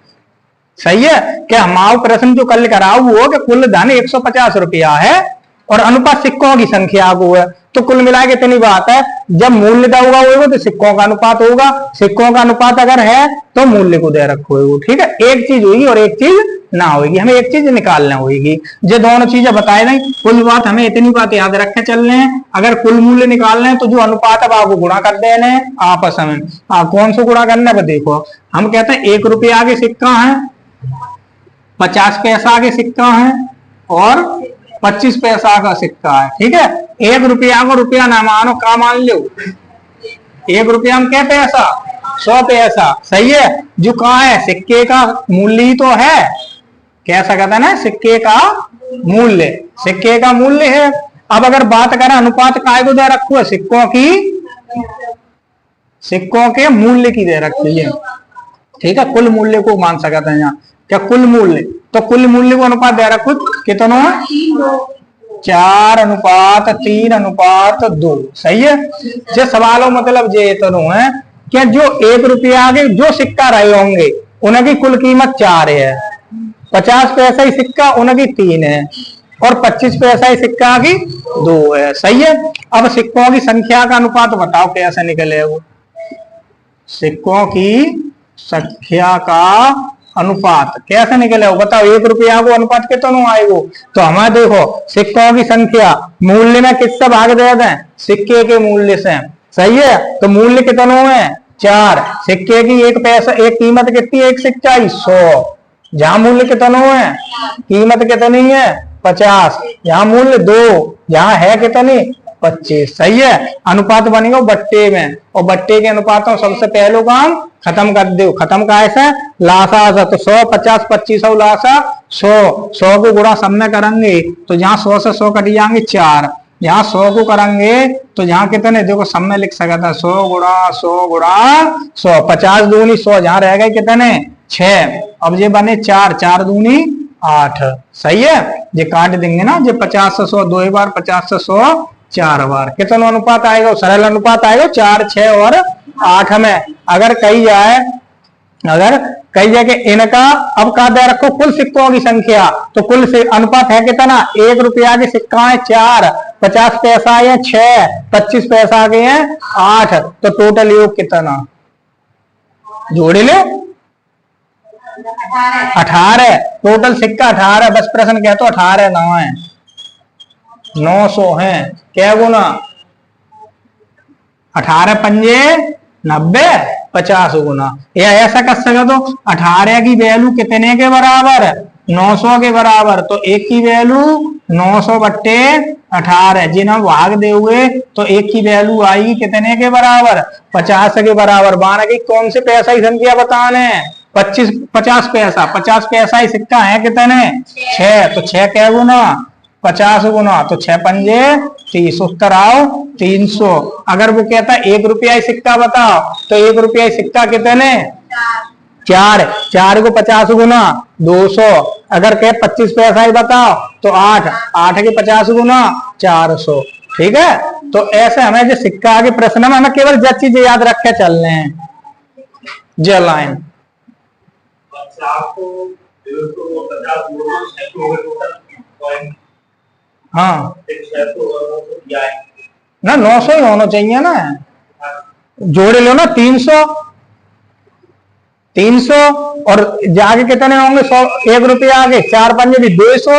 सही है, क्या हमारा प्रश्न जो कल कराओ वो कि कुल धन 150 रुपया है और अनुपात सिक्कों की संख्या को है, तो कुल मिला के इतनी बात है, जब मूल्य दा होगा तो सिक्कों का अनुपात होगा, सिक्कों का अनुपात अगर है तो मूल्य को दे रखो। ठीक है, एक चीज होगी और एक चीज ना होगी, हमें एक चीज निकालना होगी। जो दोनों चीजें बताए नहीं, कुल बात हमें इतनी बात याद रखे चलने हैं। अगर कुल मूल्य निकालना है तो जो अनुपात है आपको गुणा कर देना है आपस में। कौन सा गुणा करना है? देखो हम कहते हैं 1 रुपया के सिक्का है, 50 पैसा के सिक्का है और 25 पैसा का सिक्का है। ठीक है, 1 रुपया को रुपया ना मानो, का मान लो 1 रुपया में क्या पैसा? 100 पैसा। सही है, जो कहा है सिक्के का मूल्य तो है, कह सकता है ना, सिक्के का मूल्य, सिक्के का मूल्य है। अब अगर बात करें अनुपात काय को दे रखो है? सिक्कों की, सिक्कों के मूल्य की दे रखी है। ठीक है, कुल मूल्य को मान सकते हैं यहाँ, क्या कुल मूल्य, तो कुल मूल्य को अनुपात दे रखो कितना? 4:3:2। सही है, जो सवालों मतलब ये इतना है कि जो 1 रुपया के जो सिक्का रहे होंगे उनकी कुल कीमत 4 है, 50 पैसा ही सिक्का उनकी 3 है और 25 पैसा ही सिक्का की 2 है। सही है, अब सिक्कों की संख्या का अनुपात बताओ कैसे निकले वो? सिक्कों की संख्या का अनुपात कैसे निकले हो बताओ? 1 रुपया को अनुपात कितना आएगा? तो हमें देखो सिक्कों की संख्या मूल्य में किससे भाग दे दें? सिक्के के मूल्य से। सही है, तो मूल्य कितना है? 4। सिक्के की एक पैसा, एक कीमत कितनी है? एक सिक्का 100। जहां मूल्य कितना है? कीमत कितनी है? 50। यहाँ मूल्य 2, यहाँ है कितनी? 25। सही है, अनुपात बनेगा बट्टे में, और बट्टे के अनुपातों सबसे पहले काम खत्म कर दो। खत्म का ऐसा लासा आसा, तो 100 50 25 और लासा 100, 100 को गुणा सब में करेंगे तो जहाँ 100 से 100 कट जाएंगे 4, यहाँ 100 को करेंगे तो यहाँ कितने, देखो सब में लिख सकता था 100 गुणा 100 गुणा 100, 50 दूनी 100, जहाँ रह गए कितने 6, अब ये बने 4, 4 दूनी 8। सही है, ये काट देंगे ना, ये 50 से 100 दो बार, 50 से 100 4 बार, कितना अनुपात आएगा, सरल अनुपात आएगा 4 6 और 8 में। अगर कही जाए कि इनका, अब का दे रखो कुल सिक्कों की संख्या, तो कुल से अनुपात है कितना, 1 रुपया के सिक्का है 4, 50 पैसा है 6, 25 पैसा के हैं 8, तो टोटल योग कितना, जोड़े लो 18, टोटल सिक्का 18, बस प्रश्न कहते 18 ना है, 900 है, क्या गुना 18 पंजे 90, 50 गुना, या ऐसा कर सकते तो 18 की वैल्यू कितने के बराबर, 900 के बराबर, तो एक की वैल्यू 900 बट्टे 18, जिन्हें भाग दे हुए तो एक की वैल्यू आएगी कितने के बराबर, 50 के बराबर। बारह की कौन से पैसा की संख्या बताने, 50 पैसा, 50 पैसा ही सिक्का है कितने 6, तो 6 क्या गुना 50 गुना, तो 6 पंजे 30, उत्तर आओ 300। अगर वो कहता है 1 रुपया ही सिक्का बताओ, तो 1 रुपया ही सिक्का कितने 4, 4 को 50 गुना 200, अगर कहे 25 पैसा ही बताओ तो 8, 8 के 50 गुना 400। ठीक है, तो ऐसे हमें जो सिक्का आगे प्रश्न में हमें केवल जब चीज याद रखे चलने हैं, जो लाइन हाँ ना 900 ही होना चाहिए ना, जोड़े लो ना 300, 300 और जाके कितने होंगे 100, 1 रुपया आगे 4 पंजे भी 200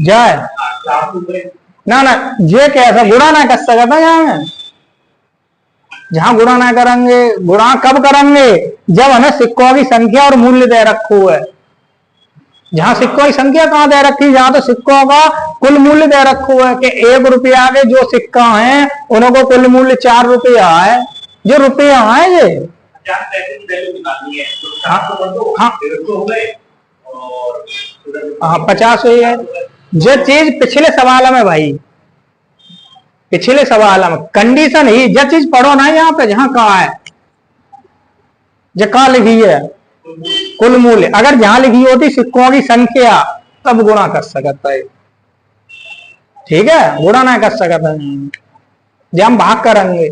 जाए ना, ना ये कैसा गुणा ना कर सकता यहाँ में, जहां गुणा ना करेंगे, गुणा कब करेंगे जब हमें सिक्कों की संख्या और मूल्य दे रखो है, जहां सिक्कों की संख्या कहाँ दे रखी, जहां तो सिक्कों का कुल मूल्य दे रखो है कि 1 रुपया के जो सिक्का है उनको कुल मूल्य 4 रुपया है, जो रुपया है ये हाँ 50 हुई है। जो चीज पिछले सवाल में भाई, पिछले सवाल में कंडीशन ही, जो चीज पढ़ो ना यहाँ पे, जहां कहा है जो कहा लिखी है कुल मूल्य, अगर जहां लिखी होती सिक्कों की संख्या तब गुणा कर सकता है। ठीक है, गुणा ना कर सकता, जब हम भाग करेंगे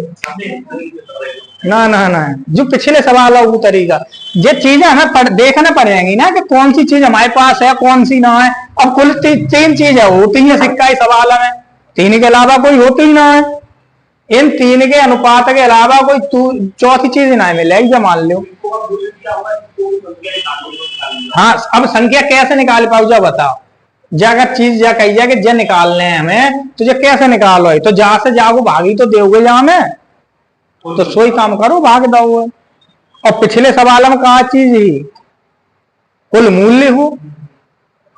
ना ना ना, जो पिछले सवाल है वो तरीका, ये चीजें हमें देखना पड़ेगी ना कि कौन सी चीज हमारे पास है कौन सी ना है। अब कुल 3 चीज है होती है सिक्का ही सवाल में, 3 के अलावा कोई होती ही ना है, इन 3 के अनुपात के अलावा कोई चौथी चीज ना मिलेगी, जो मान लो। हाँ, अब संख्या कैसे निकाल पाओ जो बताओ, अगर चीज जा कही जाए कि जो निकालने हैं हमें तो जो कैसे निकालो, तो जहां से जाओ भागी तो दोगे जहां में, तो सोई काम करो भाग दो। और पिछले सवाल में कहा चीज ही कुल मूल्य हो,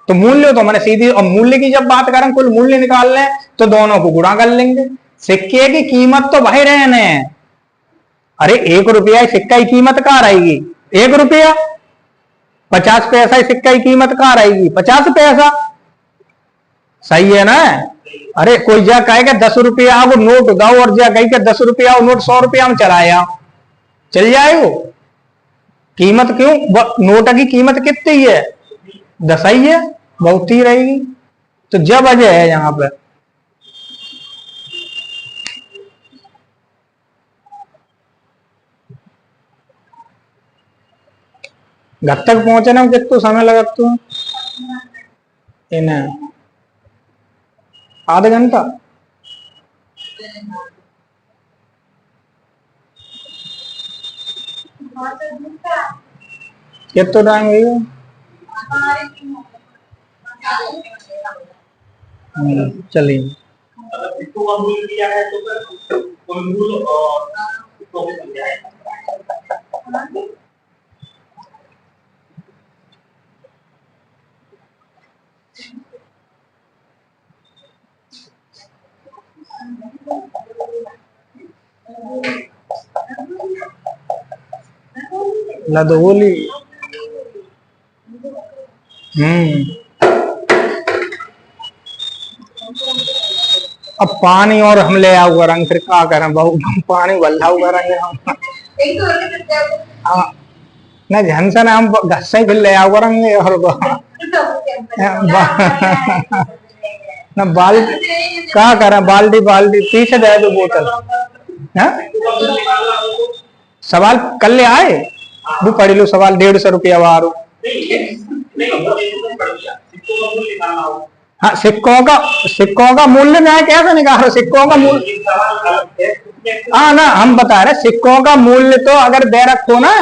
तो मूल्य तो मैंने सीधी, और मूल्य की जब बात करें कुल मूल्य निकाल लें तो दोनों को गुणा कर लेंगे। सिक्के की कीमत तो भाई रहने, अरे 1 रुपया सिक्का की कीमत कहाँ रहेगी 1 रुपया, 50 पैसा ही सिक्का की कीमत कहाँ रहेगी 50 पैसा, सही है ना। अरे कोई जा कहेगा 10 रुपया वो नोट दो, और जा कही 10 रुपया वो नोट 100 रुपया में चलाया, चल जाए वो कीमत, क्यों नोट की कीमत कितनी है 10 ही है, बहुत ही रहेगी। तो जब वजह है यहाँ पे घर तक पहुंचने में कितना समय लगा तू, इन्हें आधा घंटा, कितना टाइम हुई चलिए। लदोली। अब पानी और हम ले आओ रंग, फिर क्या करें बहू, पानी भल्ला हुआ रंग हम। हाँ नहीं झंसन हम घर से फिर ले आओ रंग और ना बाल्टी क्या करें, बाल्टी बाल्टी पीछे दे दो बोतल। हाँ सवाल कल ले आए वो पढ़ लो सवाल 150 रुपया वारो। हाँ सिक्कों का मूल्य न्याय कैसे निकालो, सिक्कों का मूल्य। हाँ ना हम बता रहे सिक्कों का मूल्य तो अगर दे रखो ना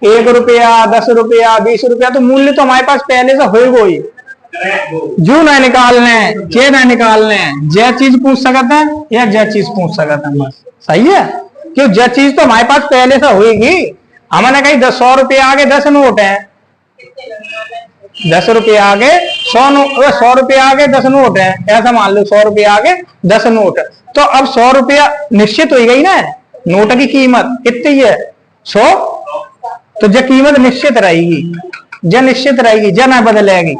1 रुपया 10 रुपया 20 रुपया तो मूल्य तो हमारे पास पहले से हो ही। जो ना निकालने जे ना निकालने जे चीज पूछ सकते हैं या जे चीज पूछ सकते हैं बस सही है। क्यों जे चीज तो हमारे पास पहले से होगी। हमने कही 100 रुपया आगे 10 नोट है, 10 रुपया आगे 100 रुपया आगे 10 नोट है, ऐसा मान लो 100 रुपया आगे 10 नोट। तो अब 100 रुपया निश्चित हो गई ना, नोट की कीमत कितनी है 100, तो जो कीमत निश्चित रहेगी, जो निश्चित रहेगी जो ना बदलेगी।